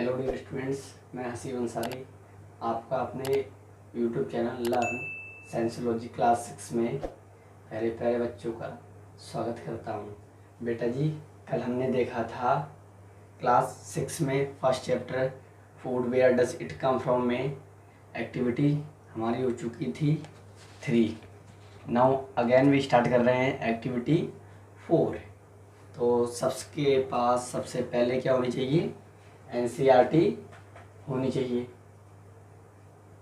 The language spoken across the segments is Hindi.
हेलो डियर स्टूडेंट्स, मैं हसीब अंसारी आपका अपने यूट्यूब चैनल लर्न साइंसोलॉजी क्लास 6 में पहले प्यारे बच्चों का स्वागत करता हूँ। बेटा जी, कल हमने देखा था क्लास 6 में first chapter food where does it come from में एक्टिविटी हमारी हो चुकी थी 3। नाउ अगेन वी स्टार्ट कर रहे हैं एक्टिविटी 4। तो सबके पास सबसे पहले क्या होनी चाहिए? एनसीईआरटी होनी चाहिए।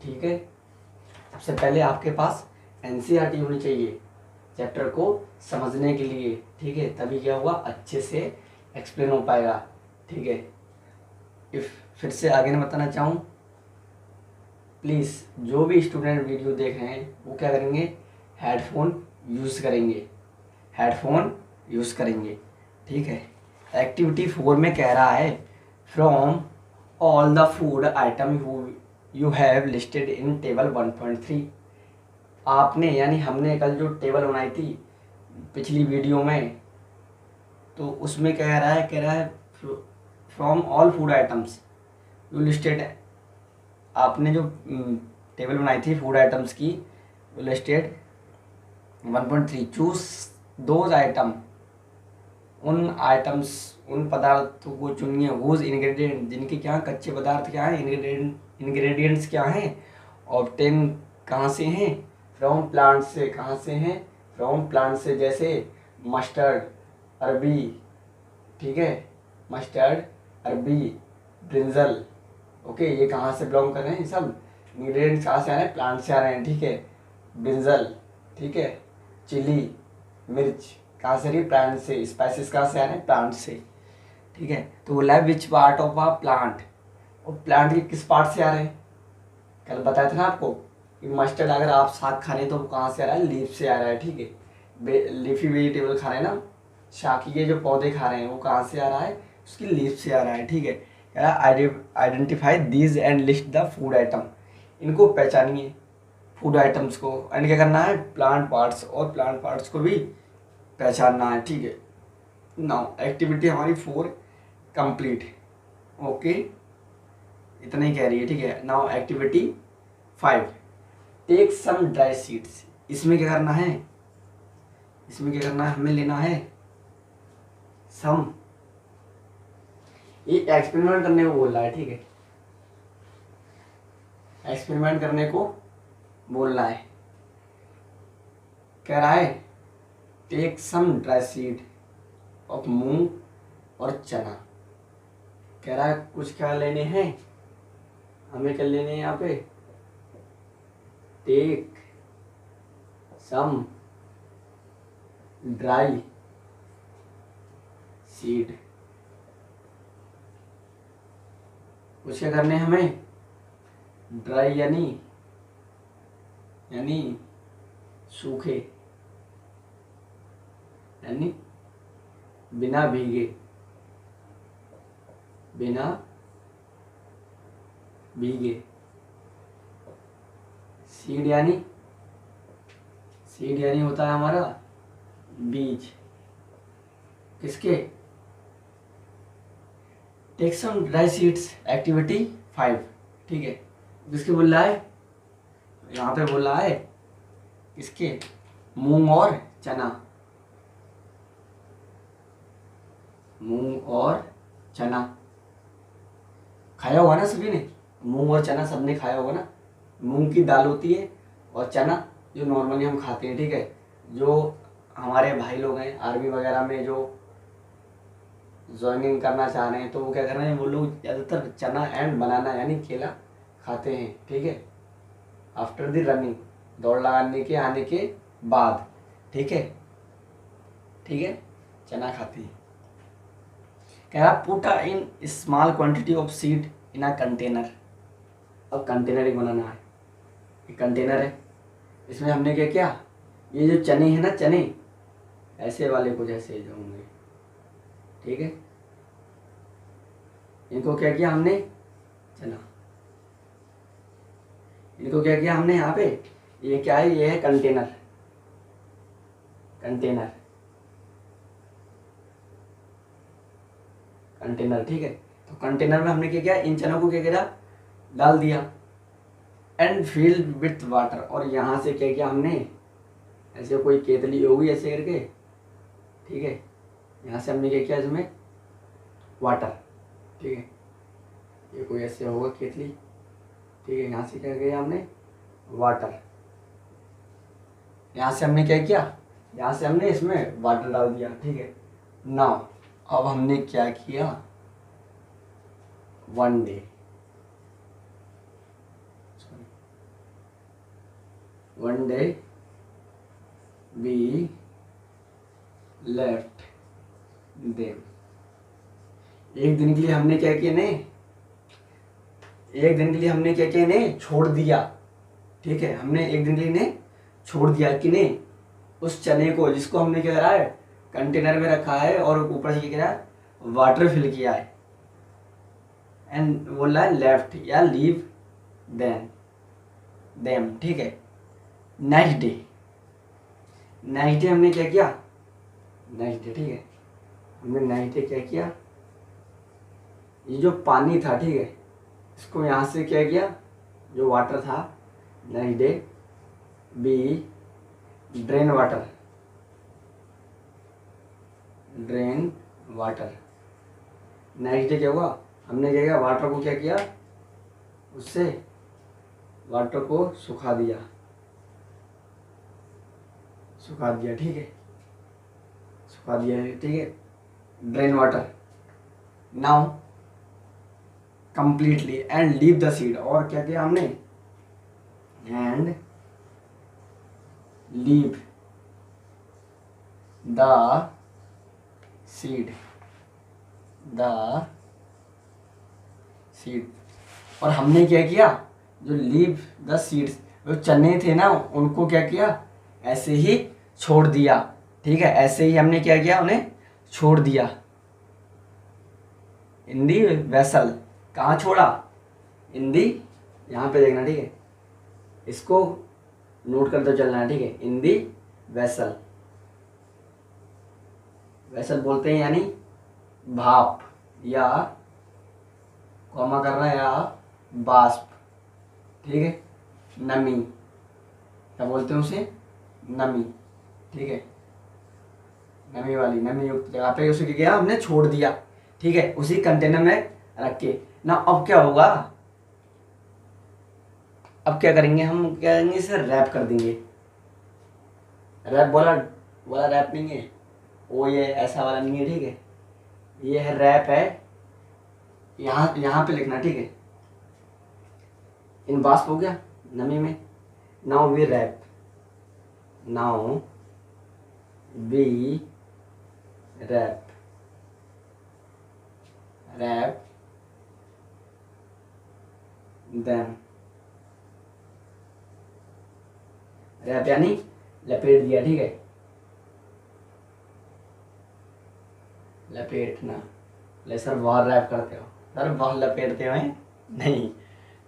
ठीक है, सबसे पहले आपके पास एनसीईआरटी होनी चाहिए चैप्टर को समझने के लिए। ठीक है, तभी क्या हुआ, अच्छे से एक्सप्लेन हो पाएगा। ठीक है, फिर से आगे मैं बताना चाहूँ, प्लीज़ जो भी स्टूडेंट वीडियो देख रहे हैं वो क्या करेंगे, हेडफोन यूज़ करेंगे, हेडफोन यूज़ करेंगे। ठीक है, एक्टिविटी 4 में कह रहा है from all the food item you have listed in table 1.3। आपने यानी हमने कल जो टेबल बनाई थी पिछली वीडियो में, तो उसमें कह रहा है from all food items you listed. आपने जो टेबल बनाई थी फूड आइटम्स की, लिस्टेड 1.3 चूज दोज आइटम, उन आइटम्स उन पदार्थों को चुनिए हुज इंग्रेडिएंट, जिनके क्या कच्चे पदार्थ क्या हैं, इंग्रेडिएंट्स क्या हैं, ऑब्टेन कहाँ से हैं, फ्रॉम प्लांट से। कहाँ से हैं? फ्रॉम प्लांट से, जैसे मस्टर्ड, अरबी। ठीक है, मस्टर्ड, अरबी, ब्रिंजल। ओके, ये कहाँ से बिलोंग कर रहे हैं? सब इंग्रेडिएंट्स कहाँ से आ रहे हैं? प्लांट से आ रहे हैं। ठीक है, ब्रिंजल। ठीक है, चिली, मिर्च कहाँ से रही? प्लांट से। स्पाइसेस कहाँ से आ रहे हैं? प्लांट से। ठीक है, तो बोला है which part of a plant, और प्लांट के किस पार्ट से आ रहे हैं? कल बताया था ना आपको कि मस्टर्ड अगर आप साग खा रहे हैं तो वो कहाँ से आ रहा है? लीफ से आ रहा है। ठीक है, लीफी वेजिटेबल खा रहे हैं ना, शाकीय जो पौधे खा रहे हैं वो कहाँ से आ रहा है? उसकी लीफ से आ रहा है। ठीक है, identify these and list the food item, इनको पहचानिए फूड आइटम्स को, एंड क्या करना है? प्लांट पार्ट्स, और प्लांट पार्ट्स को भी पहचानना है। ठीक है, नाउ एक्टिविटी हमारी 4 कंप्लीट। ओके, इतना ही कह रही है। ठीक है, now activity 5 take some dry seeds. इसमें क्या करना है? इसमें क्या करना है? हमें लेना है सम, ये एक्सपेरिमेंट करने को बोल रहा है। ठीक है, एक्सपेरिमेंट करने को बोल रहा है, कह रहा है take some dry seed of moong और चना। कह रहा है कुछ क्या लेने हैं हमें, क्या लेने हैं यहाँ पे? टेक सम ड्राई सीड, कुछ क्या करने हैं हमें? ड्राई यानी सूखे, यानी बिना भीगे, बिना भीगे। सीड यानी होता है हमारा बीज। किसके? Take some dry seeds, activity 5। ठीक है, किसके बोल रहा है? यहाँ पे बोल रहा है किसके? मूंग और चना, मूंग और चना खाया होगा ना सभी ने? मूंग और चना सबने खाया होगा ना। मूंग की दाल होती है और चना जो नॉर्मली हम खाते हैं। ठीक है, जो हमारे भाई लोग हैं आर्मी वगैरह में जो ज्वाइनिंग करना चाह रहे हैं, तो वो क्या कर रहे हैं, वो लोग ज़्यादातर चना एंड बनाना यानी केला खाते हैं। ठीक है, आफ्टर द रनिंग, दौड़ लगाने के आने के बाद। ठीक है, चना खाती है। कह रहा put in small quantity of seed in a container. अब कंटेनर ही बनाना है, ये कंटेनर है, इसमें हमने क्या किया, ये जो चने हैं ना, चने ऐसे वाले कुछ ऐसे जो होंगे। ठीक है, इनको क्या किया हमने? चना, इनको क्या किया हमने यहाँ पे? ये क्या है? ये है कंटेनर, कंटेनर। ठीक है, तो कंटेनर में हमने क्या किया, इन चनों को क्या किया, डाल दिया। एंड फिल विथ वाटर, और यहाँ से क्या किया हमने, ऐसे कोई केतली होगी ऐसे करके, ठीक है, यहाँ से हमने क्या किया इसमें वाटर, ठीक है, ये कोई ऐसे होगा केतली, ठीक है, यहाँ से क्या किया हमने वाटर, यहाँ से हमने क्या किया, यहाँ से हमने इसमें वाटर डाल दिया, ठीक है। नाउ अब हमने क्या किया, one day we left them, एक दिन के लिए हमने क्या किया ने, एक दिन के लिए हमने क्या किया ने छोड़ दिया, ठीक है, हमने एक दिन के लिए ने छोड़ दिया कि नहीं, उस चने को जिसको हमने क्या करा है कंटेनर में रखा है और ऊपर से क्या करा है वाटर फिल किया है, एंड बोला है लेफ्ट या लीव देम, ठीक है। नेक्स्ट डे हमने क्या किया, नेक्स्ट डे, ठीक है, हमने नेक्स्ट डे क्या किया, ये जो पानी था, ठीक है, इसको यहाँ से क्या किया, जो वाटर था, next day we drain water, next day क्या हुआ, हमने क्या किया, वाटर को क्या किया, उससे वाटर को सुखा दिया, ठीक है, सुखा दिया, ठीक है, drain water. Now completely and leave the seed, और क्या किया हमने, एंड लीव द सीड, और हमने क्या किया, जो लीव द सीड्स, जो चने थे ना उनको क्या किया, ऐसे ही छोड़ दिया, ठीक है, ऐसे ही हमने क्या किया, उन्हें छोड़ दिया इन दी वेसल, कहाँ छोड़ा, इन दी, यहाँ पे देखना, ठीक है, इसको नोट करते चलना है, ठीक है, इन दी वेसल बोलते हैं यानी भाप या कॉमा करना या बाष्प, ठीक है, नमी, क्या बोलते हैं उसे, नमी, ठीक है, नमी वाली, नमी युक्त जगह पे उसे क्या किया हमने छोड़ दिया, ठीक है, उसी कंटेनर में रख के ना। अब क्या होगा, अब क्या करेंगे हम, क्या करेंगे, इसे रैप कर देंगे, रैप बोला रैप नहीं है वो, ये ऐसा वाला नहीं है, ठीक है, ये है रैप है, यहाँ पे लिखना, ठीक है, इन बाष्प हो गया नमी में। Now we wrap them, wrap यानी लपेट दिया, ठीक है, लपेटना, ले सर बहुत रैप करते हो, सर बहुत लपेटते हो, नहीं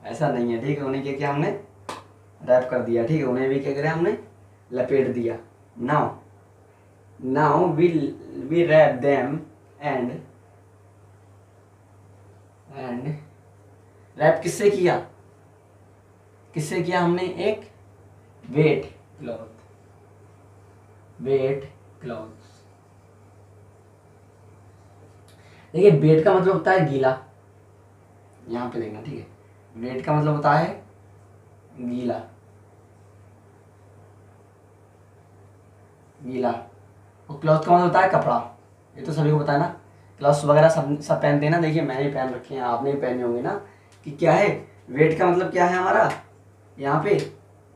ऐसा नहीं है, ठीक है, उन्हें क्या किया हमने रैप कर दिया, ठीक है, उन्हें भी क्या करा हमने लपेट दिया। Now we wrap them and wrap किससे किया हमने, एक वेट क्लॉथ, देखिए वेट का मतलब होता है गीला, यहाँ पे देखना, ठीक है, वेट का मतलब होता है गीला, और क्लॉथ का मतलब होता है कपड़ा, ये तो सभी को पता है ना, क्लॉथ्स वगैरह सब पहनते हैं ना, देखिए मैंने भी पहन रखे हैं, आपने भी पहने होंगे ना, कि क्या है वेट का मतलब क्या है हमारा, यहाँ पे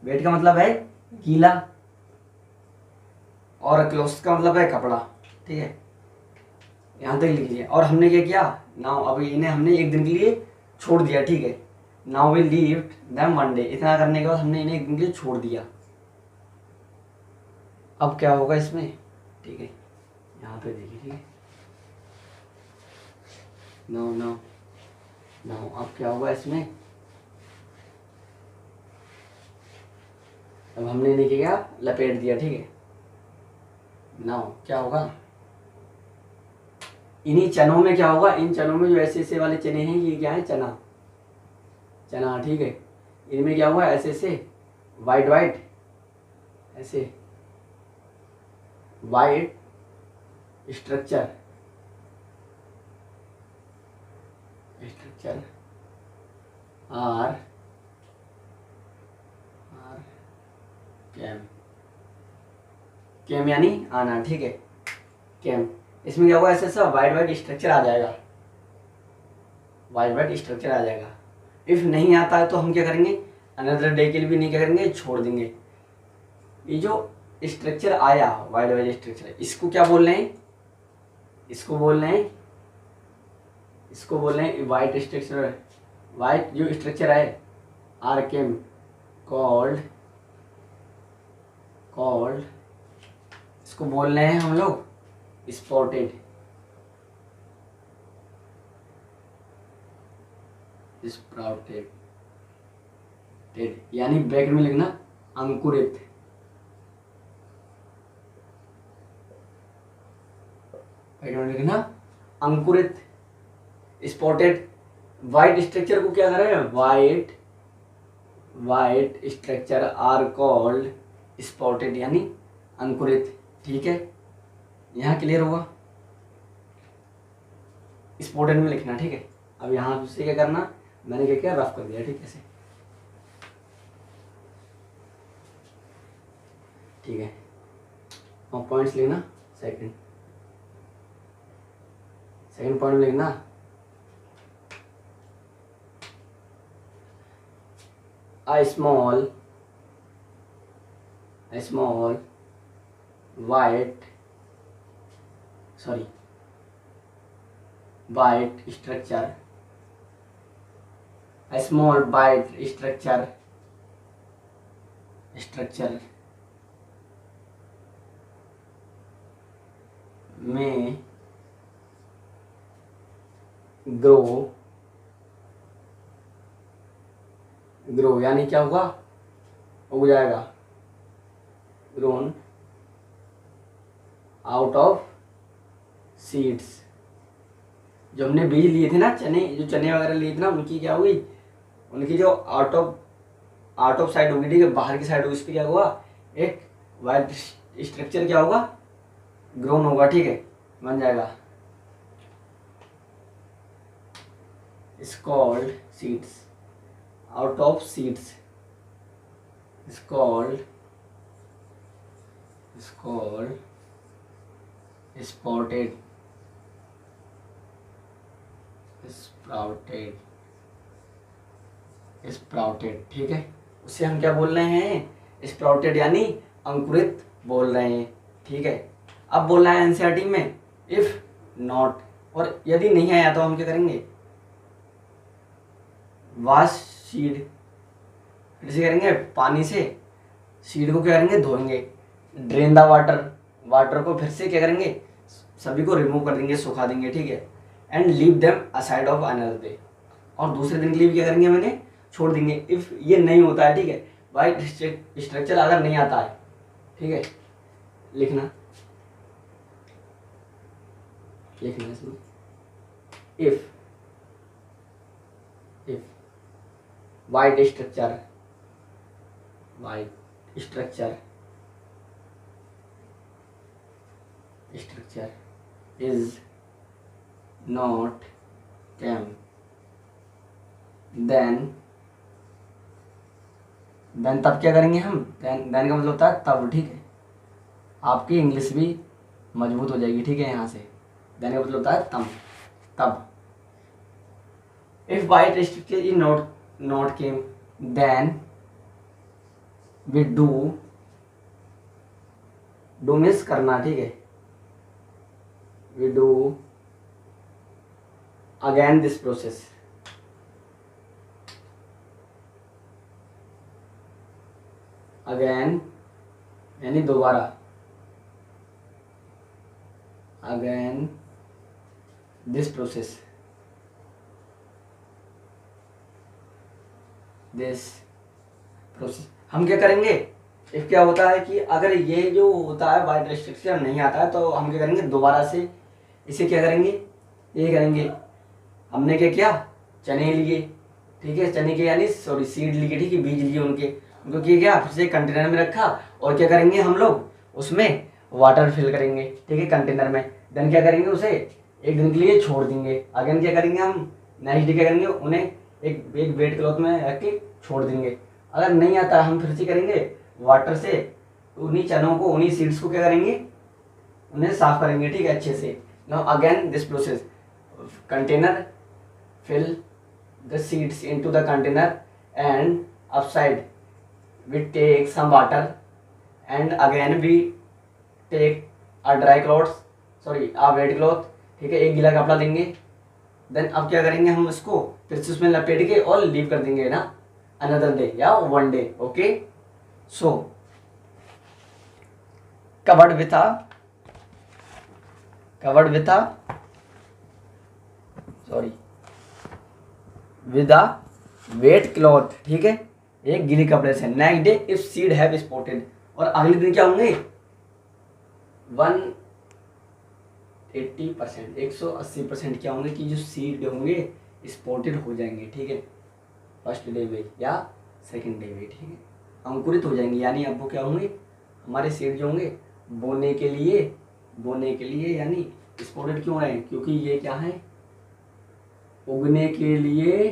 वेट का मतलब है गीला, और क्लॉथ्स का मतलब है कपड़ा, ठीक है, यहाँ तक लिख लीजिए। और हमने क्या किया, नाउ अब इन्हें हमने एक दिन के लिए छोड़ दिया, ठीक है, now we leave them one day, इतना करने के बाद हमने इन्हें एक दिन के लिए छोड़ दिया। अब क्या होगा इसमें, ठीक है, यहाँ पे देखिए, ठीक है, नाउ अब क्या होगा इसमें, अब हमने नहीं किया, लपेट दिया, ठीक है, नाउ क्या होगा, इन्हीं चनों में क्या होगा, इन चनों में जो ऐसे ऐसे वाले चने हैं ये क्या है, चना, चना, ठीक है। इनमें क्या हुआ, ऐसे ऐसे वाइट वाइट, ऐसे white structure, structure are are came, came यानी आना, ठीक है, कैम। इसमें क्या होगा, ऐसे ऐसा वाइट वाइट स्ट्रक्चर आ जाएगा, वाइट वाइट स्ट्रक्चर आ जाएगा। इफ नहीं आता है तो हम क्या करेंगे, अनदर डे के लिए भी नहीं क्या करेंगे, छोड़ देंगे। ये जो स्ट्रक्चर आया वाइट वाइट स्ट्रक्चर, इसको क्या बोल रहे हैं, इसको बोल रहे हैं, इसको बोल रहे हैं वाइट स्ट्रक्चर, वाइट जो स्ट्रक्चर है आर केम कॉल्ड, कॉल्ड, इसको बोल रहे हैं हम लोग स्पॉटेड, स्प्राउटेड, यानी ब्रैकेट में लिखना अंकुरित, ब्रैकेट में लिखना अंकुरित। स्पॉटेड, वाइट स्ट्रक्चर को क्या करें, white white structure are called sprouted यानी अंकुरित, ठीक है। यहाँ क्लियर हुआ, स्पॉटेड में लिखना, ठीक है। अब यहाँ से क्या करना, मैंने क्या किया, रफ कर दिया, ठीक है, ऐसे, ठीक है। और पॉइंट्स लिखना, सेकंड सेकंड पॉइंट में लिखना a small white structure, a small white structure may grow यानी क्या होगा, उग जाएगा, ग्रोन आउट ऑफ सीड्स। जो हमने बीज लिए थे ना, चने, जो चने वगैरह लिए थे ना, उनकी क्या हुई, उनकी जो आउट ऑफ साइड होगी, ठीक है, बाहर की साइड होगी, इस पर क्या होगा, एक वाइट स्ट्रक्चर क्या होगा, ग्रोन होगा, ठीक है, बन जाएगा, is called seeds, out of seeds is called sprouted, ठीक है। उसे हम क्या बोल रहे हैं, स्प्राउटेड यानी अंकुरित बोल रहे हैं, ठीक है। अब बोल रहा है एनसीईआरटी में इफ नॉट, और यदि नहीं आया तो हम क्या करेंगे, वाश सीड, फिर से करेंगे, पानी से सीड को क्या करेंगे, धोएंगे, ड्रेन द वाटर को फिर से क्या करेंगे, सभी को रिमूव कर देंगे, सुखा देंगे, ठीक है, and leave them aside of another day, और दूसरे दिन के लिए भी क्या करेंगे, मैंने छोड़ देंगे। इफ ये नहीं होता है, ठीक है, वाइट स्ट्रक्चर अगर नहीं आता है, ठीक है, लिखना इसमें if white structure is not cam, then तब क्या करेंगे हम, then का मतलब होता है तब, ठीक है, आपकी इंग्लिश भी मजबूत हो जाएगी, ठीक है। यहाँ से then का मतलब होता है तब। if white structure is not came, then we do means करना, ठीक है, we do again this process, again यानी दोबारा, again this process, हम क्या करेंगे, इफ क्या होता है कि अगर ये जो होता है वाइट स्ट्रक्चर नहीं आता है, तो हम क्या करेंगे, दोबारा से इसे क्या करेंगे, ये करेंगे। हमने क्या किया, चने लिए, ठीक है, चने के यानी सॉरी सीड लिए, ठीक है, बीज लिए उनके, उनको क्या किया, फिर से कंटेनर में रखा और क्या करेंगे हम लोग उसमें वाटर फिल करेंगे, ठीक है, कंटेनर में। देन क्या करेंगे, उसे एक दिन के लिए छोड़ देंगे। अगेन क्या करेंगे हम, नेक्स्ट डे क्या करेंगे, उन्हें एक एक वेट क्लॉथ में रख के छोड़ देंगे। अगर नहीं आता हम फिर से करेंगे वाटर से उन्हीं चनों को, उन्हीं सीड्स को क्या करेंगे, उन्हें साफ करेंगे, ठीक है, अच्छे से। Now again this process, container fill the seeds into the container and upside we take some water and again we take a dry cloth, sorry a wet cloth, ठीक है, एक गीला कपड़ा लेंगे। देन अब क्या करेंगे हम इसको फिर से उसमें लपेट के और लीव कर देंगे ना अनदर डे या one day. Okay, so covered with a sorry with a wet cloth, ठीक है, एक गीले कपड़े से। Next day if seed have sprouted, और अगले दिन क्या होंगे 180%, 180% क्या होंगे कि जो सीड होंगे स्पॉटेड हो जाएंगे, ठीक है, फर्स्ट डे में या सेकंड डे में, ठीक है, अंकुरित हो जाएंगे। यानी अब वो क्या होंगे, हमारे सीड जो होंगे बोने के लिए यानी स्पॉटेड क्यों रहे हैं, क्योंकि ये क्या है, उगने के लिए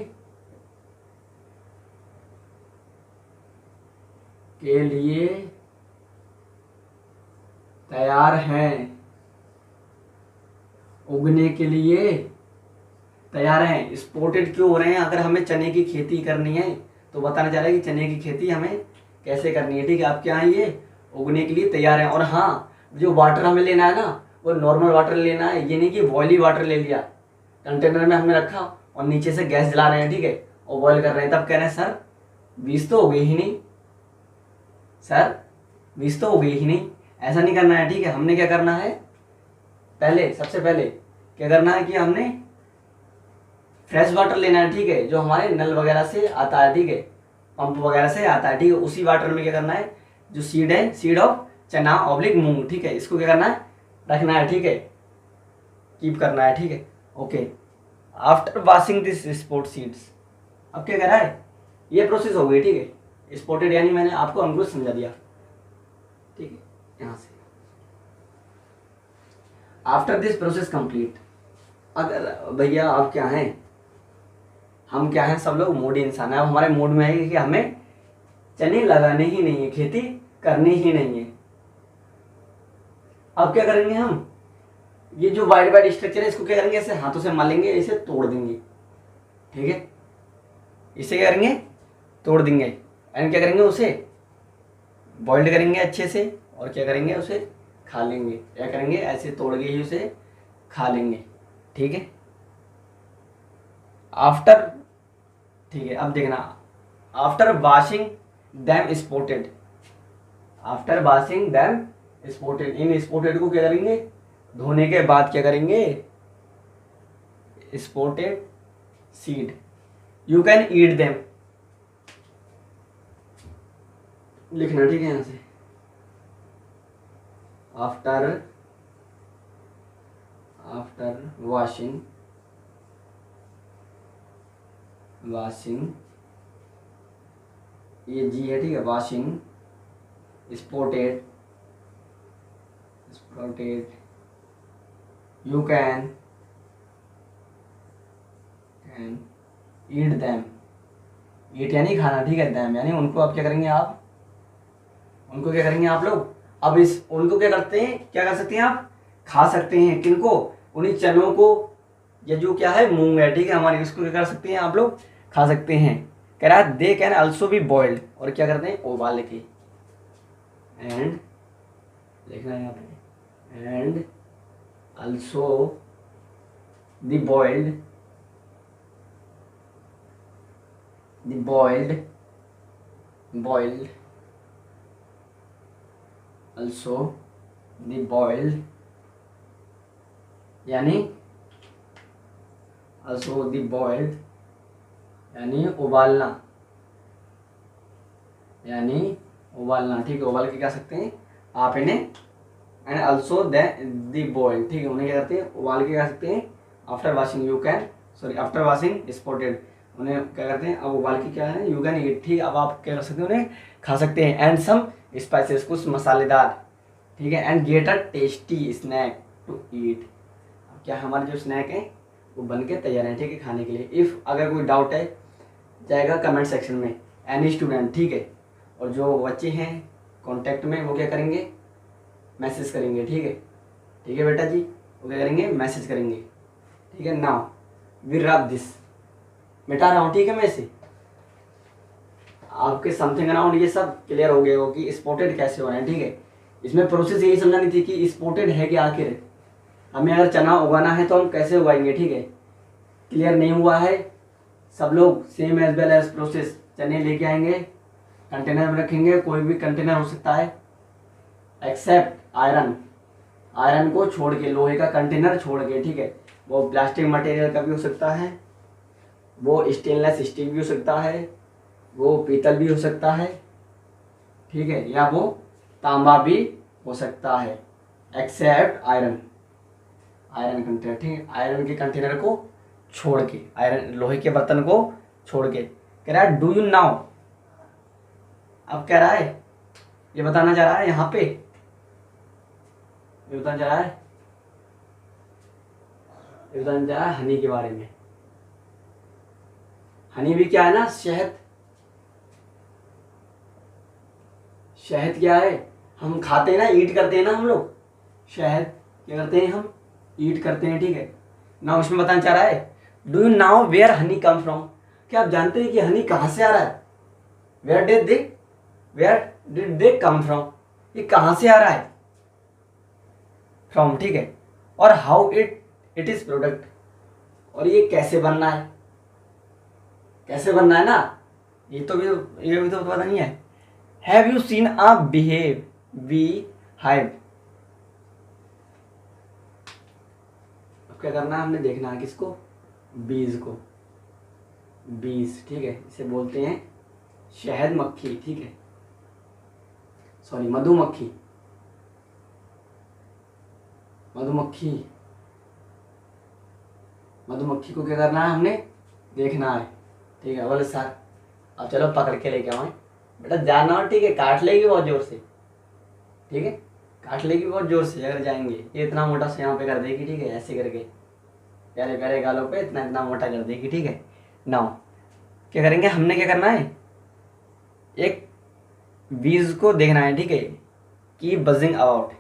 तैयार हैं, उगने के लिए तैयार हैं। स्पॉटेड क्यों हो रहे हैं, अगर हमें चने की खेती करनी है तो बताना चाह रहा है कि चने की खेती हमें कैसे करनी है, ठीक है। अब क्या है, ये उगने के लिए तैयार है। और हाँ, जो वाटर हमें लेना है ना, वो नॉर्मल वाटर लेना है, ये नहीं कि बॉइली वाटर ले लिया, कंटेनर में हमने रखा और नीचे से गैस जला रहे हैं, ठीक है, और बॉयल कर रहे हैं, तब कह रहे हैं सर बीज तो हो गई ही नहीं, सर बीज तो हो गई ही नहीं। ऐसा नहीं करना है, ठीक है। हमने क्या करना है, सबसे पहले क्या करना है कि हमने फ्रेश वाटर लेना है, ठीक है, जो हमारे नल वगैरह से आता है, ठीक है, पंप वगैरह से आता है, ठीक है। उसी वाटर में क्या करना है, जो सीड है, सीड ऑफ चना ऑब्लिक मूंग, ठीक है, इसको क्या करना है, रखना है, ठीक है, कीप करना है, ठीक है। Okay, after washing this spot seeds, अब क्या कर रहा है, ये प्रोसेस हो गई, ठीक है, स्पॉटेड यानी मैंने आपको अंकुरित समझा दिया, ठीक है। यहाँ से आफ्टर दिस प्रोसेस कंप्लीट, अगर भैया आप क्या हैं, हम क्या हैं, सब लोग मूडी इंसान है। अब हमारे मूड में है कि हमें चने लगाने ही नहीं है, खेती करनी ही नहीं है। अब क्या करेंगे हम, ये जो वाइड वाइड स्ट्रक्चर है इसको क्या करेंगे, ऐसे हाथों से मलेंगे, इसे तोड़ देंगे, ठीक है, इसे क्या करेंगे, तोड़ देंगे। एंड क्या करेंगे, उसे बॉइल्ड करेंगे अच्छे से, और क्या करेंगे, उसे खा लेंगे। क्या करेंगे, ऐसे तोड़ के ही उसे खा लेंगे, ठीक है। आफ्टर, ठीक है, अब देखना, after washing them spotted, after washing them spotted, इन स्पॉटेड को क्या करेंगे, धोने के बाद क्या करेंगे, spotted seed you can eat them, लिखना, ठीक है, यहां से आफ्टर वॉशिंग ये जी है, ठीक है, washing spotted you can eat them, eat यानी खाना, ठीक है, दैम यानी उनको। अब क्या करेंगे आप, उनको क्या करेंगे आप लोग, अब इस उनको क्या करते हैं, क्या कर सकते हैं आप, खा सकते हैं। किनको, उन्हीं चनों को, या जो क्या है मूंग है, ठीक है, हमारे, इसको क्या कर सकते हैं आप लोग, खा सकते हैं। कह रहा है they can also be boiled, और क्या करते हैं, उबाल के, एंड लिखना है यहाँ पे, and also the boiled also the boiled यानी also the boiled यानी उबालना, ठीक है, उबाल के क्या सकते हैं आप इन्हें, एंड ऑल्सो द बॉइल्ड, ठीक है, उन्हें क्या करते हैं, उबाल के क्या सकते हैं after washing you can, sorry after washing spotted, उन्हें क्या करते हैं, अब उबाल के क्या है, यू कैन ईट, ठीक है, अब आप क्या कर सकते हैं, उन्हें खा सकते हैं। एंड सम स्पाइसेस, कुछ मसालेदार, ठीक है। And get a tasty snack to eat, क्या हमारे जो स्नैक हैं वो बन के तैयार हैं, ठीक है, खाने के लिए। इफ़ अगर कोई डाउट है जाएगा कमेंट सेक्शन में, एनी स्टूडेंट, ठीक है। और जो बच्चे हैं कांटेक्ट में वो क्या करेंगे, मैसेज करेंगे, ठीक है, ठीक है बेटा जी, वो क्या करेंगे, मैसेज करेंगे, ठीक है। नाउ वी रब दिस, मिटा रहा हूँ, ठीक है, मैं इसे आपके समथिंग अराउंड ये सब क्लियर हो गए हो कि स्पॉटेड कैसे हो रहे हैं, ठीक है। इसमें प्रोसेस यही समझानी थी कि स्पॉटेड है कि आखिर हमें अगर चना उगाना है तो हम कैसे उगाएंगे, ठीक है। क्लियर नहीं हुआ है सब लोग, same as well as process, चने लेके आएंगे, कंटेनर में रखेंगे, कोई भी कंटेनर हो सकता है एक्सेप्ट आयरन, आयरन को छोड़ के, लोहे का कंटेनर छोड़ के, ठीक है। वो प्लास्टिक मटेरियल का भी हो सकता है, वो स्टेनलेस स्टील भी हो सकता है, वो पीतल भी हो सकता है, ठीक है, या वो तांबा भी हो सकता है, एक्सेप्ट आयरन, आयरन कंटेनर, ठीक है। आयरन के कंटेनर को छोड़ के, आयरन लोहे के बर्तन को छोड़ के, कह रहा है डू यू नाउ, अब कह रहा है, ये बताना चाह रहा है यहाँ पे, ये बताना चाह रहा है, ये बताना चाह रहा है हनी के बारे में। हनी भी क्या है ना, शहद, शहद क्या है, हम खाते हैं ना, ईट करते हैं ना हम लोग, शहद क्या करते हैं, हम ईट करते हैं, ठीक है ना। उसमें बताना चाह रहा है do you know where honey come from, क्या आप जानते हैं कि हनी कहाँ से आ रहा है, where did they come from, ये कहाँ से आ रहा है, फ्रॉम, ठीक है। और हाउ इट इज प्रोडक्ट, और ये कैसे बनना है, कैसे बनना है ना, ये भी तो पता नहीं है। Have you seen a beehive, अब क्या करना है, हमने देखना है किसको, बीज को, बीज, ठीक है, इसे बोलते हैं शहद मक्खी, ठीक है, सॉरी मधुमक्खी, मधुमक्खी, मधुमक्खी को क्या करना है, हमने देखना है, ठीक है। बोले सर अब चलो पकड़ के लेके आओ, बेटा जाना हो, ठीक है, काट लेगी बहुत जोर से, ठीक है, काट लेगी बहुत जोर से अगर जाएंगे, ये इतना मोटा से यहाँ पे कर देगी, ठीक है, ऐसे करके प्यारे प्यारे गालों पे इतना इतना मोटा कर देगी, ठीक है। नाउ क्या करेंगे, हमने क्या करना है, एक बीज को देखना है, ठीक है, की बजिंग अबाउट,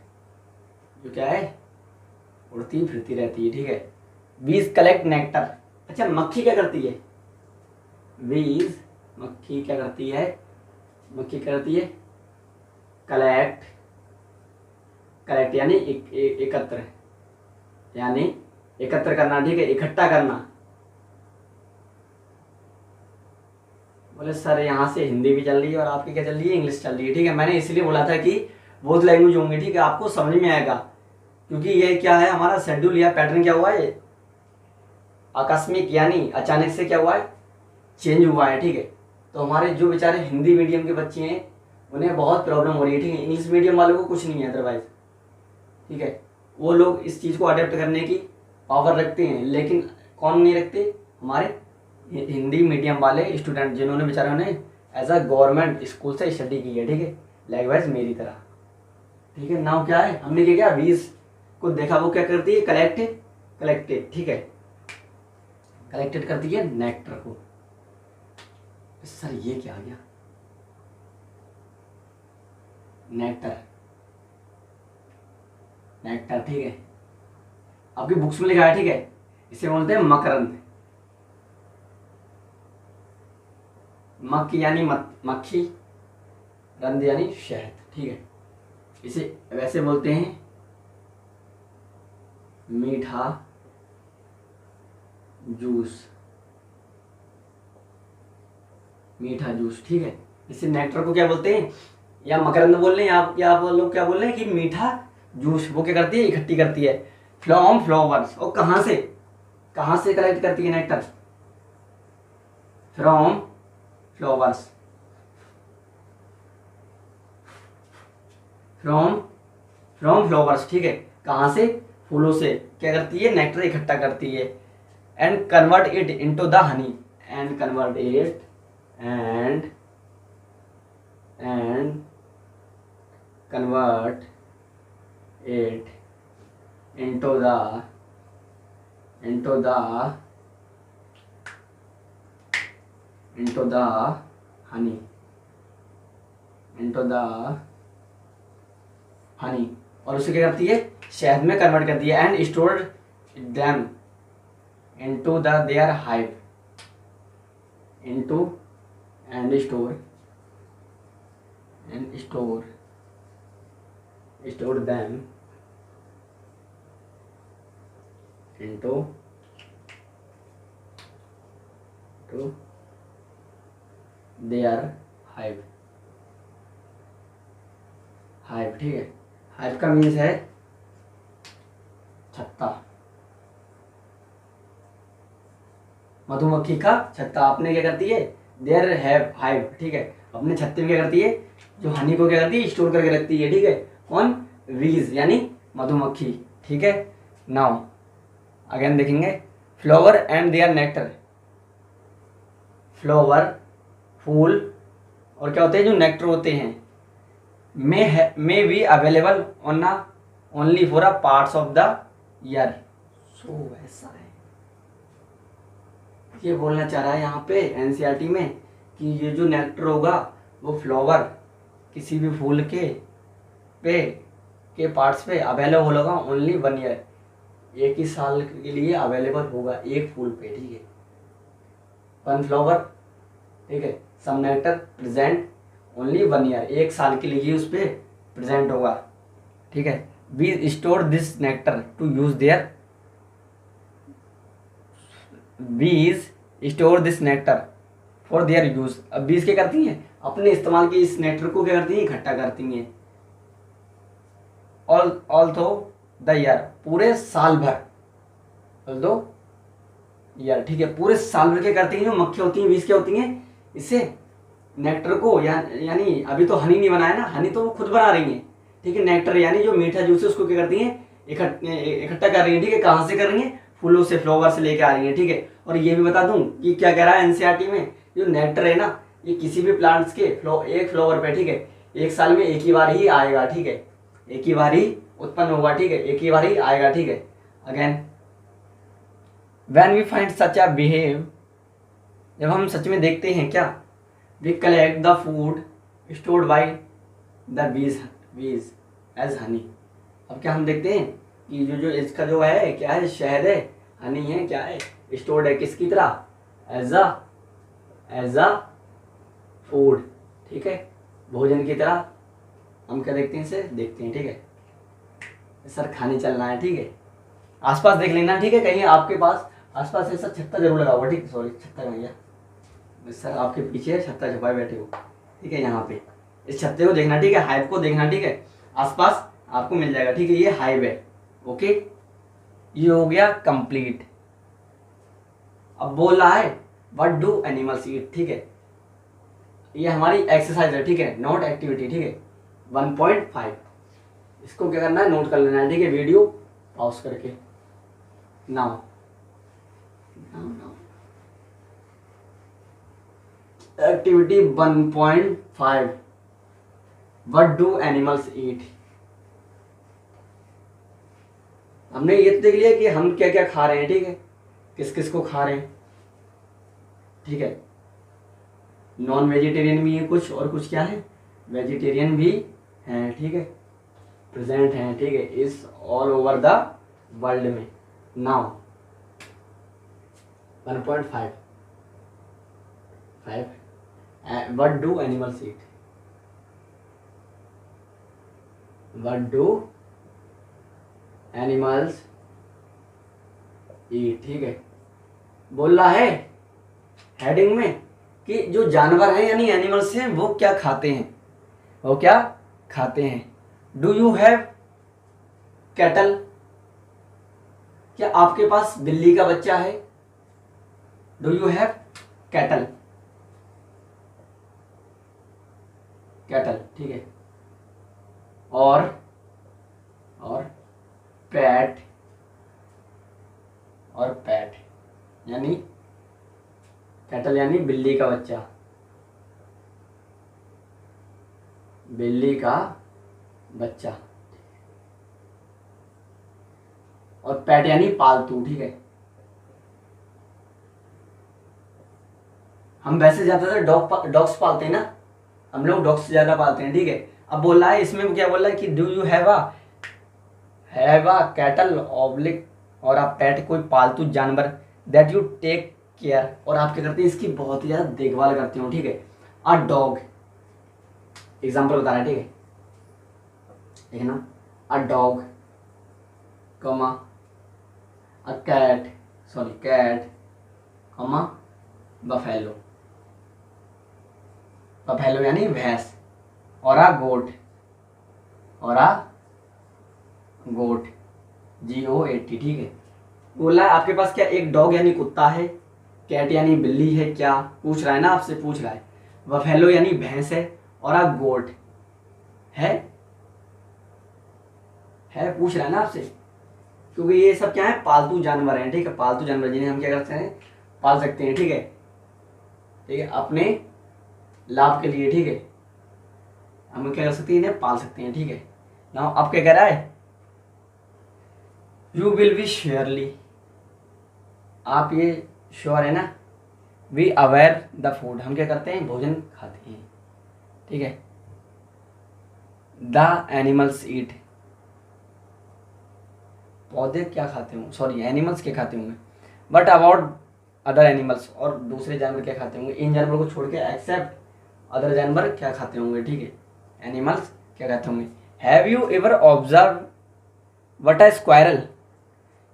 जो क्या है, उड़ती फिरती रहती है, ठीक है। बीज कलेक्ट नेक्टर, अच्छा मक्खी क्या करती है, बीज, मक्खी क्या करती है, मक्खी क्या करती है, कलेक्ट, कलेक्ट यानी एकत्र, यानी एकत्र करना, ठीक है, इकट्ठा करना। बोले सर यहाँ से हिंदी भी चल रही है और आपकी क्या चल रही है, इंग्लिश चल रही है, ठीक है। मैंने इसलिए बोला था कि बहुत लैंग्वेज होंगी, ठीक है, आपको समझ में आएगा, क्योंकि ये क्या है, हमारा शेड्यूल या पैटर्न क्या हुआ है, आकस्मिक यानी अचानक से क्या हुआ है, चेंज हुआ है, ठीक है। तो हमारे जो बेचारे हिंदी मीडियम के बच्चे हैं उन्हें बहुत प्रॉब्लम हो रही है, ठीक है। इंग्लिश मीडियम वालों को कुछ नहीं है अदरवाइज, ठीक है, वो लोग इस चीज़ को अडेप्ट करने की पावर रखते हैं, लेकिन कौन नहीं रखते, हमारे हिंदी मीडियम वाले स्टूडेंट जिन्होंने बेचारों ने एज अ गवर्नमेंट स्कूल से स्टडी की है, ठीक है, लाइकवाइज मेरी तरह, ठीक है। नाउ क्या है, हमने क्या किया, बीज को देखा, वो क्या करती है, कलेक्टेड, ठीक है, कलेक्टेड करती है नेक्टर को। सर ये क्या आ गया, नेक्टर, नेक्टर, ठीक है, आपकी बुक्स में लिखा है, ठीक है, इसे बोलते हैं मकरंद, मक यानी मक्खी, रंद यानी शहद, ठीक है। इसे वैसे बोलते हैं मीठा जूस, मीठा जूस, ठीक है। इसे नेक्टर को क्या बोलते हैं, या मकरंद बोल रहे हैं आप, या आप लोग क्या बोल रहे हैं कि मीठा जूस, वो क्या करती है, इकट्ठी करती है फ्रॉम फ्लावर्स, और कहाँ से कलेक्ट करती है nectar, from flowers, from flowers, ठीक है, कहाँ से, फूलों से क्या करती है, नेक्टर इकट्ठा करती है। And convert it into the honey, and convert it and convert it into the honey, और उसे क्या करती है, शहद में कन्वर्ट करती है, and store them into the their hive, store them into their hive, ठीक है। हाइव का मीन्स है छत्ता, मधुमक्खी का छत्ता। आपने क्या करती है, देयर हैव हाइव, ठीक है, अपने छत्ते में क्या करती है, जो हनी को क्या करती है, स्टोर करके रखती है, ठीक है। कौन, बीज यानी मधुमक्खी, ठीक है। नाउ अगेन देखेंगे, flower and their nectar, flower फूल और क्या होते हैं, जो नेक्टर होते हैं, may be available only for a parts of the year. So ऐसा है, ये बोलना चाह रहा है यहाँ पे एनसीईआरटी में कि ये जो नेक्टर होगा वो फ्लावर किसी भी फूल के पार्ट्स पे अवेलेबल होगा ओनली 1 ईयर, एक ही साल के लिए अवेलेबल होगा एक फूल पे, ठीक है। 1 फ्लावर, ठीक है, सम नेक्टर प्रेजेंट ओनली 1 ईयर, एक साल के लिए उस पे प्रेजेंट होगा, ठीक है। We store this nectar to use their, bees store this nectar for their use. अब बीज क्या करती हैं, अपने इस्तेमाल के इस नेक्टर को क्या करती हैं, इकट्ठा करती हैं। ऑल थो द ईयर, पूरे साल भर, ऑल दो ईयर, ठीक है, पूरे साल भर क्या करती हैं, जो मक्खी होती हैं, बीज क्या होती हैं, इससे नेक्टर को यानी अभी तो हनी नहीं बनाया ना, हनी तो वो खुद बना रही हैं, ठीक है। नेक्टर यानी जो मीठा जूस है उसको क्या करती हैं, इकट्ठा कर रही है, ठीक है। कहाँ से कर रही है, फूलों से, फ्लावर से लेके आ रही है, ठीक है। और ये भी बता दूं कि क्या कह रहा है एनसीईआरटी में, जो नेक्टर है ना, ये किसी भी प्लांट्स के एक फ्लावर पे, ठीक है, एक साल में एक ही बार ही आएगा, ठीक है, एक ही बार ही उत्पन्न होगा, ठीक है, एक ही बार ही आएगा, ठीक है। Again when we find such a beehive, जब हम सच में देखते हैं क्या, we collect the food stored by the bees as honey. अब क्या हम देखते हैं कि जो इसका जो है क्या है, शहद है, हनी है, क्या है, स्टोर्ड है किसकी तरह, एज अ फूड, ठीक है, भोजन की तरह। हम क्या देखते हैं, इसे देखते हैं, ठीक है। सर खाने चलना है, ठीक है, आसपास देख लेना, ठीक है, कहीं आपके पास आसपास ऐसा छत्ता जरूर लगा हुआ, ठीक है, सॉरी छत्ता नहीं है सर, आपके पीछे छत्ता छुपाए बैठे हो, ठीक है, यहाँ पे इस छत्ते को देखना, ठीक है, हाइव को देखना, ठीक है, आसपास आपको मिल जाएगा, ठीक है, ये हाइव है, ओके। ये हो गया कंप्लीट। अब बोल रहा है व्हाट डू एनिमल्स ईट, ठीक है, ये हमारी एक्सरसाइज है, ठीक है, नोट एक्टिविटी, ठीक है, 1.5। इसको क्या करना है, नोट कर लेना है, ठीक है, वीडियो पॉज करके। Now activity 1.5, what do animals eat. हमने ये तो देख लिया कि हम क्या क्या खा रहे हैं, ठीक है, किस किस को खा रहे हैं, ठीक है। नॉन वेजिटेरियन भी है कुछ, और कुछ क्या है, वेजिटेरियन भी हैं, ठीक है, प्रेजेंट हैं, ठीक है, इस ऑल ओवर द वर्ल्ड में। Now 1.5, what do animals eat, what do animals eat, ठीक है। बोल रहा है हेडिंग में कि जो जानवर हैं यानी एनिमल्स हैं वो क्या खाते हैं, वो क्या खाते हैं। डू यू हैव कैटल, क्या आपके पास बिल्ली का बच्चा है, do you have cattle, cattle, ठीक है। और पैट, यानी बिल्ली का बच्चा, बिल्ली का बच्चा। और पेट यानी पालतू, ठीक है। हम वैसे ज्यादातर डॉग्स पालते हैं ना, हम लोग डॉग्स ज्यादा पालते हैं, ठीक है। अब बोल रहा है इसमें, क्या बोल रहा है कि do you have a cattle oblique, और आप पेट कोई पालतू जानवर दैट यू टेक केयर, और आप क्या करते हैं इसकी बहुत ही ज्यादा देखभाल करते हो, ठीक है। अ डॉग, एग्जाम्पल बता रहे हैं, ठीक है। ठीक है ना, a dog comma a cat, sorry cat comma buffalo, buffalo यानी भैंस। और अ गोट, और अ गोट GOAT, ठीक है। बोला है आपके पास क्या एक डॉग यानी कुत्ता है, कैट यानी बिल्ली है, क्या पूछ रहा है ना, आपसे पूछ रहा है। बफेलो यानी भैंस है, और अ गोट है पूछ रहा है ना आपसे, क्योंकि ये सब क्या है, पालतू जानवर हैं, ठीक है। पालतू जानवर जिन्हें हम क्या करते हैं, पाल सकते हैं, ठीक है। ठीक है, अपने लाभ के लिए, ठीक है। हम क्या कर सकते हैं, इन्हें पाल सकते हैं, ठीक है ना। अब क्या कह रहा है, यू विल बी श्योरली, आप ये श्योर है ना, वी अवेयर द फूड, हम क्या करते हैं, भोजन खाते हैं, ठीक है। द एनिमल्स ईट, पौधे क्या खाते होंगे, सॉरी एनिमल्स क्या खाते होंगे, बट अबाउट अदर एनिमल्स, और दूसरे जानवर क्या खाते होंगे, इन जानवरों को छोड़ के एक्सेप्ट अदर जानवर क्या खाते होंगे, ठीक है। एनिमल्स क्या खाते होंगे। Have you ever observe what a squirrel,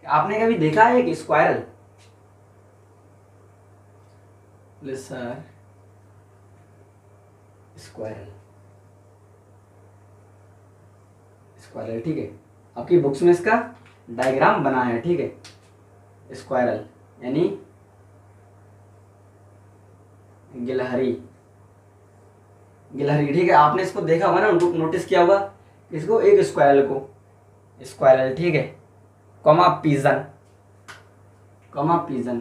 आपने कभी देखा है एक स्क्वायरल, सर स्क्वायरल, स्क्वायरल, ठीक है। आपकी बुक्स में इसका डायग्राम बना है, ठीक है। स्क्वायरल यानी गिलहरी, गिलहरी, ठीक है। आपने इसको देखा होगा ना, नोटिस किया होगा इसको, एक स्क्वायरल को, स्क्वायरल, ठीक है। Comma pigeon, comma pigeon,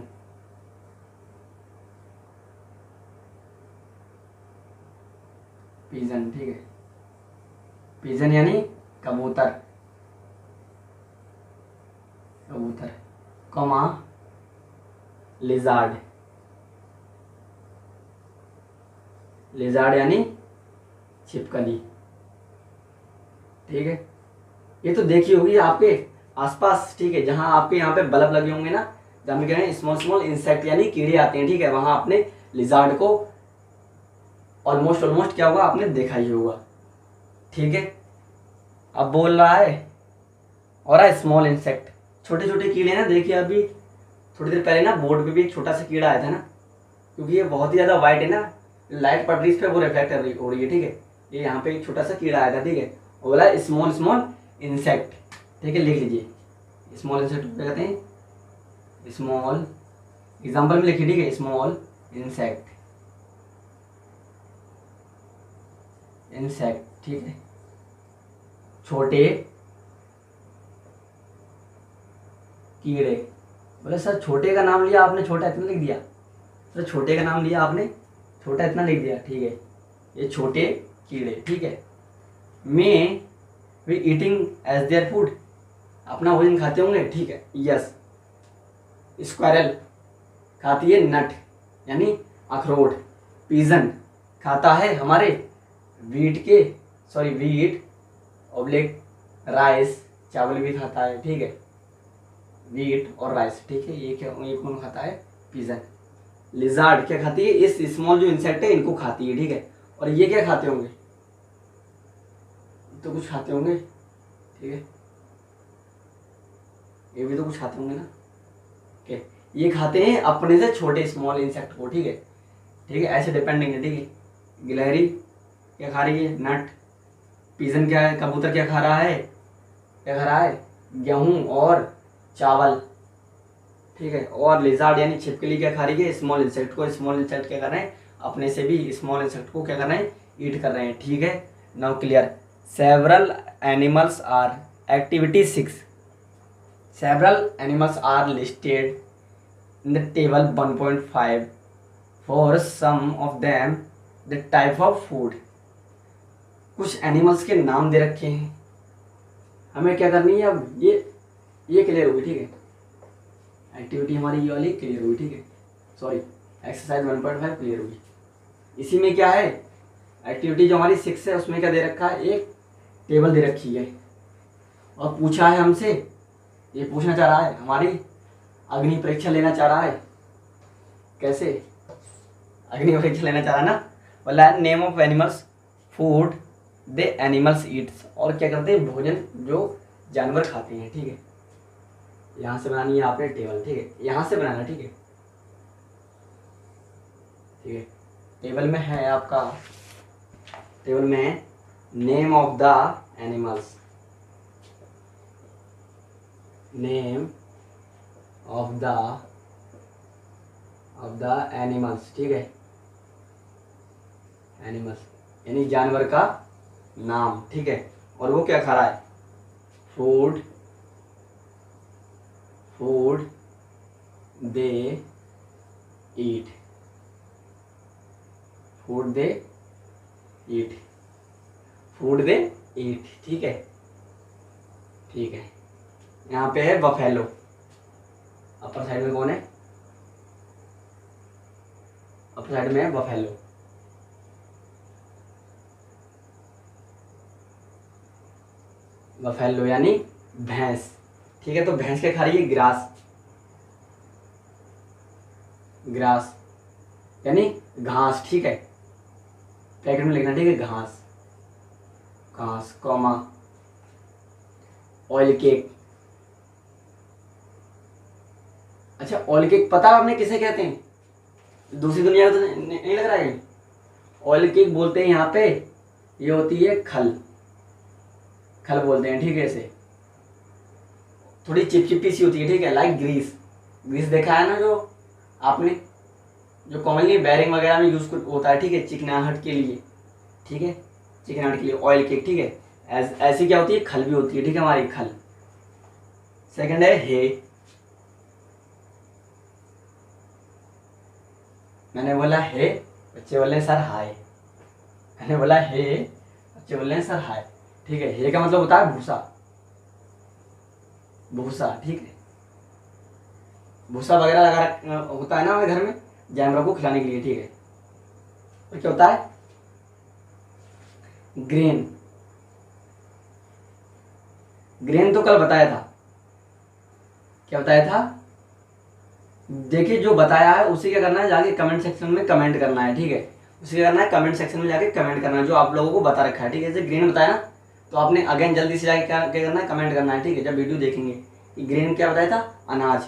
pigeon, ठीक है। पिजन यानी कबूतर, कबूतर, कॉमा लिजार्ड, लिजार्ड यानी छिपकली, ठीक है। ये तो देखी होगी आपके आसपास, ठीक है, जहां आपके यहाँ पे बल्ब लगे होंगे ना, जहाँ पे कह रहे हैं स्मॉल स्मॉल इंसेक्ट यानी कीड़े आते हैं, ठीक है, वहां आपने लिजार्ड को ऑलमोस्ट क्या होगा, आपने देखा ही होगा, ठीक है। अब बोल रहा है और स्मॉल इंसेक्ट, छोटे छोटे कीड़े ना, देखिए अभी थोड़ी देर पहले ना बोर्ड पे भी एक छोटा सा कीड़ा आया था ना, क्योंकि ये बहुत ही ज़्यादा वाइट है ना, लाइट पड़ रही है इस पर, वो रिफ्लेक्ट हो रही है, ठीक है। ये यहाँ पे एक छोटा सा कीड़ा आया था, ठीक है, वो बोला स्मॉल स्मॉल इंसेक्ट, ठीक है, लिख लीजिए। स्मॉल इंसेक्ट क्या कहते हैं, स्मॉल, एग्जाम्पल में लिखिए, ठीक है, स्मॉल इंसेक्ट, इंसेक्ट, ठीक है, छोटे कीड़े। बोले सर छोटे का नाम लिया आपने, छोटा इतना लिख दिया, सर छोटे का नाम लिया आपने, छोटा इतना लिख दिया, ठीक है, ये छोटे कीड़े, ठीक है। May we eating as their food, अपना भोजन खाते होंगे, ठीक है, यस। स्क्वायरल खाती है नट यानी अखरोट, पिजन खाता है हमारे वीट के, सॉरी वीट ऑब्लिक राइस, चावल भी खाता है, ठीक है, वीट और राइस, ठीक है। ये कौन खाता है, पिजन। लिजार्ड क्या खाती है, इस स्मॉल जो इंसेक्ट है इनको खाती है, ठीक है। और ये क्या खाते होंगे, तो कुछ खाते होंगे, ठीक है, ये भी तो कुछ खाते होंगे ना, ठीक है। ये खाते हैं अपने से छोटे स्मॉल इंसेक्ट को, ठीक है, ठीक है, ऐसे डिपेंडिंग है, ठीक है। गिलहरी क्या खा रही है, नट। पिजन क्या है, कबूतर क्या खा रहा है, क्या खा रहा है, गेहूं और चावल, ठीक है। और लिजार्ड यानी छिपकली क्या खा रही है, स्मॉल इंसेक्ट को। स्मॉल इंसेक्ट क्या कर रहे हैं, अपने से भी स्मॉल इंसेक्ट को क्या कर रहे हैं, ईट कर रहे हैं, ठीक है। Now clear. Several animals are, activity 6, several animals are listed in the table 1.5 for some of them the type of food. कुछ एनिमल्स के नाम दे रखे हैं, हमें क्या करनी है अब, ये क्लियर होगी, ठीक है। एक्टिविटी हमारी ये वाली क्लियर हुई, ठीक है, सॉरी एक्सरसाइज 1.5 क्लियर हुई। इसी में क्या है, एक्टिविटी जो हमारी 6 है उसमें क्या दे रखा है, एक टेबल दे रखी है और पूछा है हमसे, ये पूछना चाह रहा है हमारी अग्नि परीक्षा लेना चाह रहा है। कैसे अग्नि परीक्षा लेना चाह रहा है ना, बोला है name of animals food they animals Yeats, और क्या करते हैं, भोजन जो जानवर खाते हैं, ठीक है। यहाँ से बनानी है आपने टेबल, ठीक है, यहाँ से बनाना, ठीक है, ठीक है। टेबल में है आपका, टेबल में है name of the animals, name of the animals, ठीक है, एनिमल्स यानी जानवर का नाम, ठीक है। और वो क्या खा रहा है, फूड दे ईट, फूड दे ईट, ठीक है, ठीक है। यहाँ पे है बफेलो, अपर साइड में कौन है, अपर साइड में है बफेलो, बफेलो यानी भैंस, ठीक है। तो भैंस क्या खा रही है, ग्रास यानी घास, ठीक है, ब्रैकेट में लिखना, ठीक है, घास कॉमा ऑयल केक। अच्छा ऑयल केक पता है आपने किसे कहते हैं, दूसरी दुनिया में तो नहीं लग रहा है। ऑयल केक बोलते हैं यहाँ पे, ये होती है खल बोलते हैं, ठीक है। इसे थोड़ी चिपचिपी सी होती है, ठीक है, लाइक ग्रीस देखा है ना, जो आपने जो कॉमनली बैरिंग वगैरह में यूज होता है, ठीक है, चिकनाहट के लिए, ठीक है, चिकनाहट के लिए ऑयल केक, ठीक है। ऐसी क्या होती है, खल भी होती है, ठीक है, हमारी खल। सेकंड है हे, मैंने बोला हे, बच्चे बोले सर हाय, मैंने बोला हे, बच्चे बोले सर हाय, ठीक है। हे का मतलब होता है भूसा, ठीक है, भूसा वगैरह लगा होता है ना हमारे घर में जानवरों को खिलाने के लिए, ठीक है। और क्या होता है, ग्रेन तो कल बताया था, क्या बताया था, देखिए जो बताया है उसी क्या करना है, जाके कमेंट सेक्शन में कमेंट करना है, ठीक है, उसी क्या करना है, कमेंट सेक्शन में जाके कमेंट करना है जो आप लोगों को बता रखा है, ठीक है। जैसे ग्रीन बताया ना, तो आपने अगेन जल्दी से जाके क्या करना है, कमेंट करना है, ठीक है। जब वीडियो देखेंगे कि ग्रीन क्या बताया था, अनाज,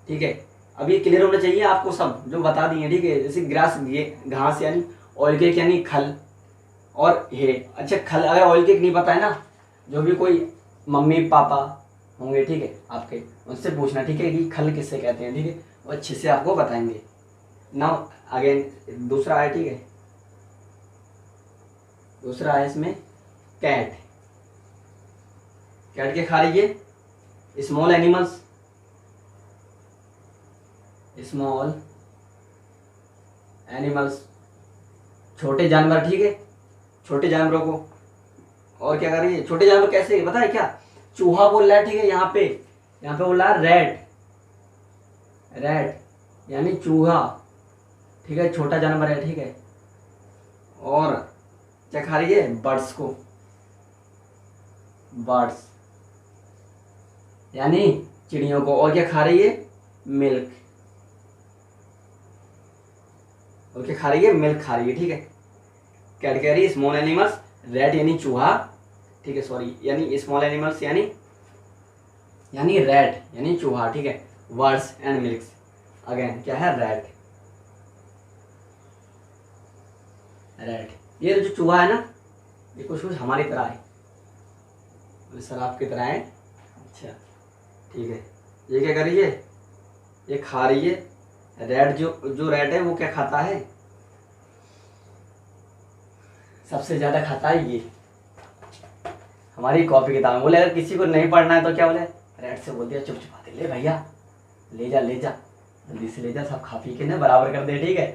ठीक है। अब ये क्लियर होना चाहिए आपको सब जो बता दिए, ठीक है। जैसे घास यानी ऑयल केक यानी खल, और हे, अच्छा खल अगर ऑयल केक नहीं पता है ना, जो भी कोई मम्मी पापा होंगे, ठीक है, आपके, उनसे पूछना, ठीक है, कि खल किससे कहते हैं, ठीक है, वो अच्छे से आपको बताएंगे। नाउ अगेन दूसरा है, ठीक है, दूसरा है इसमें कैट क्या खा रही है, स्मॉल एनिमल्स, छोटे जानवर, ठीक है, छोटे जानवरों को। और क्या कर रही है, छोटे जानवर कैसे पता है क्या, चूहा बोल रहा है, ठीक है, यहाँ पे बोल रहा है रैट यानी चूहा, ठीक है, छोटा जानवर है, ठीक है। और क्या खा रही है, बर्ड्स यानी चिड़ियों को। और क्या खा रही है, मिल्क, और क्या खा रही है, मिल्क खा रही है, ठीक है। कैटेगरी स्मॉल एनिमल्स, रैट यानी चूहा, ठीक है, सॉरी यानी स्मॉल एनिमल्स यानी रैट यानी चूहा, ठीक है, बर्ड्स एंड मिल्क्स। अगेन क्या है, रैट, ये जो चूहा है ना, ये कुछ हमारी तरह है, सर आपकी तरह है, अच्छा ठीक है। ये क्या कर रही है, ये खा रही है रैट, जो रैट है वो क्या खाता है, सबसे ज्यादा खाता है ये हमारी कॉपी किताब। बोले अगर किसी को नहीं पढ़ना है तो क्या बोले, रैट से बोल दिया चुप चुपा ले भैया, ले जा जल्दी से ले जा, सब खा पी के ना बराबर कर दे, ठीक है।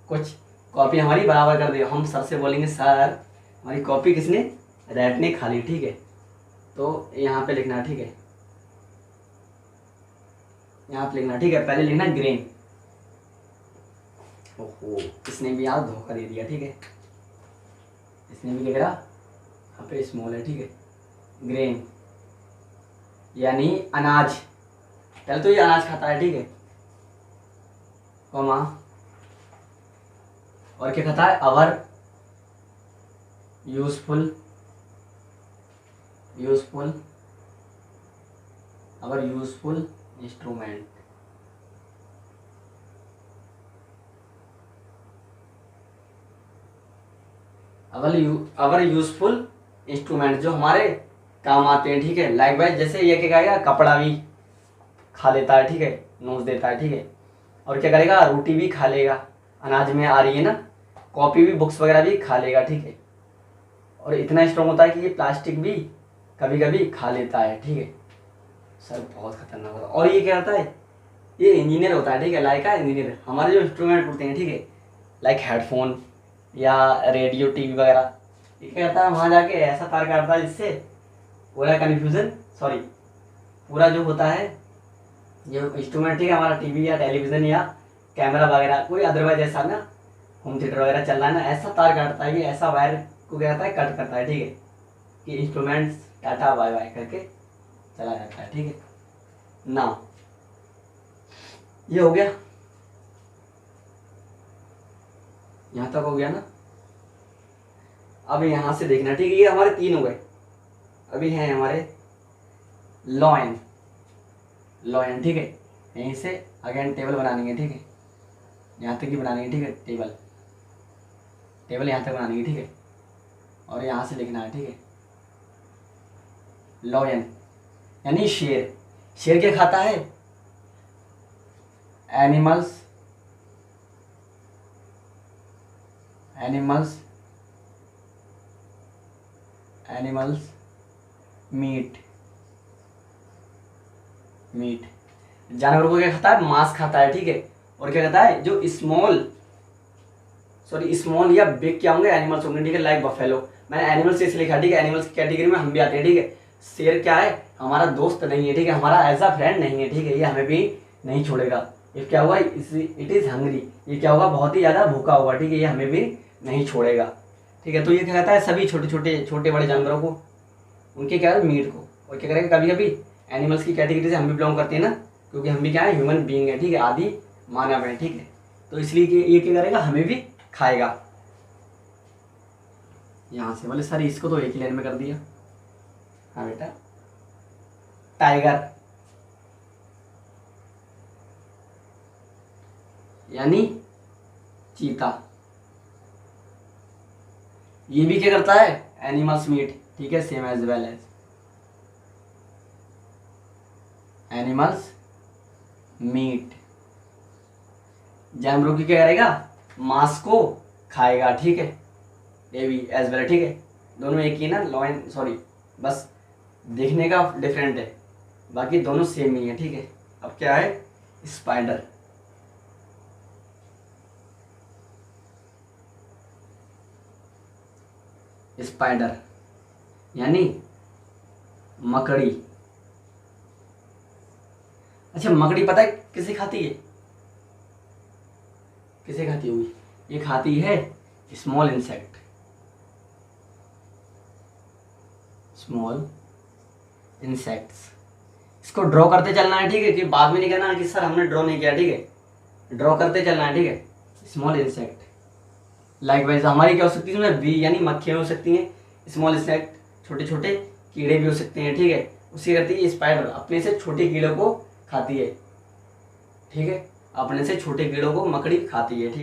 कुछ कॉपी हमारी बराबर कर दे। हम सर से बोलेंगे सर हमारी कॉपी किसने, रैट ने खा ली, ठीक है। तो यहाँ पे लिखना, ठीक है, यहाँ पे लिखना, ठीक है। पहले लिखना ग्रेन। ओहो, इसने भी यार धोखा दे दिया, ठीक है। इसने भी क्या करा, यहाँ पे स्मॉल है, ठीक है। ग्रेन यानी अनाज, पहले तो ये अनाज खाता है, ठीक है, कॉमा, और क्या खाता है, अवर यूजफुल, अवर यूजफुल इंस्ट्रूमेंट। अवर यूजफुल इंस्ट्रूमेंट, जो हमारे काम आते हैं, ठीक है। लाइक वाइज जैसे ये क्या करेगा, कपड़ा भी खा लेता है, ठीक है, नोच देता है, ठीक है। और क्या करेगा, रोटी भी खा लेगा, अनाज में आ रही है ना, कॉपी भी, बुक्स वगैरह भी खा लेगा, ठीक है। और इतना स्ट्रॉन्ग होता है कि ये प्लास्टिक भी कभी कभी खा लेता है, ठीक है। सर बहुत खतरनाक होता है। और ये क्या होता है, ये इंजीनियर होता है, ठीक है, लाइक का इंजीनियर। हमारे जो इंस्ट्रूमेंट होते हैं, ठीक है, लाइक हेडफोन या रेडियो, टीवी वगैरह, ये क्या करता है, वहाँ जाके ऐसा तार काटता है जिससे पूरा कन्फ्यूज़न, सॉरी, पूरा जो होता है जो इंस्ट्रूमेंट, ठीक है, हमारा टीवी या टेलीविज़न या कैमरा वगैरह, कोई अदरवाइज ऐसा ना होम थिएटर वगैरह चल रहा है ना, ऐसा तार काटता है कि ऐसा वायर को क्या करता है, कट करता है, ठीक है, कि इंस्ट्रूमेंट्स टाटा बाय बाय करके चला जाता है, ठीक है ना। ये हो गया, यहाँ तक हो गया ना। अब यहाँ से देखना, ठीक है, ये हमारे 3 हो गए। अभी हैं हमारे लॉयन, ठीक है। यहीं से अगेन टेबल बनानी है, ठीक है, यहाँ तक ही बनानी है, ठीक है। टेबल यहाँ तक बनानी है, ठीक है। और यहाँ से लिखना है, ठीक है, लॉयन यानी शेर। शेर क्या खाता है, एनिमल्स मीट, जानवरों को क्या खाता है, मांस खाता है, ठीक है। और क्या कहता है, जो स्मॉल या बिग क्या होंगे, एनिमल्स होंगे, ठीक है, लाइक बफेलो। मैंने एनिमल्स से इसलिए लिखा, ठीक है, एनिमल्स की कैटेगरी में हम भी आते हैं, ठीक है। शेर क्या है, हमारा दोस्त नहीं है, ठीक है, हमारा एज अ फ्रेंड नहीं है, ठीक है, ये हमें भी नहीं छोड़ेगा। ये क्या हुआ, इट इज हंग्री, ये क्या होगा, बहुत ही ज़्यादा भूखा होगा, ठीक है, ये हमें भी नहीं छोड़ेगा, ठीक है। तो ये क्या कहता है, सभी छोटे बड़े जानवरों को, उनके क्या है, मीट को। और क्या करेगा, कभी कभी एनिमल्स की कैटेगरी से हम भी बिलोंग करते हैं ना, क्योंकि हम भी क्या है, ह्यूमन बीइंग है, ठीक है, आदि मानव है, ठीक है। तो इसलिए कि ये क्या करेगा, हमें भी खाएगा। यहाँ से बोले सर इसको तो एक ही लाइन में कर दिया। हाँ बेटा, टाइगर यानी चीता, ये भी क्या करता है, एनिमल्स मीट, ठीक है, same as well as animals meat. जानवरों की क्या करेगा, मांस को खाएगा, ठीक है, ये भी एज वेल, ठीक है। दोनों एक ही ना, लॉयन, सॉरी, बस देखने का डिफरेंट है, बाकी दोनों सेम ही है, ठीक है। अब क्या है, स्पाइडर, यानी मकड़ी। अच्छा, मकड़ी पता है किसे खाती है, किसे खाती होगी, ये खाती है स्मॉल इंसेक्ट्स। इसको ड्रॉ करते चलना है, ठीक है, कि बाद में नहीं कहना कि सर हमने ड्रॉ नहीं किया, ठीक है, ड्रॉ करते चलना है, ठीक है। स्मॉल इंसेक्ट, लाइक वाइज हमारी क्या हो सकती है, इसमें बी यानी मक्खियाँ हो सकती हैं, स्मॉल इंसेक्ट छोटे छोटे कीड़े भी हो सकते हैं, ठीक है। उसी करती है स्पाइडर, अपने से छोटे कीड़ों को खाती है, ठीक है, अपने से छोटे कीड़ों को मकड़ी खाती है, ठीक।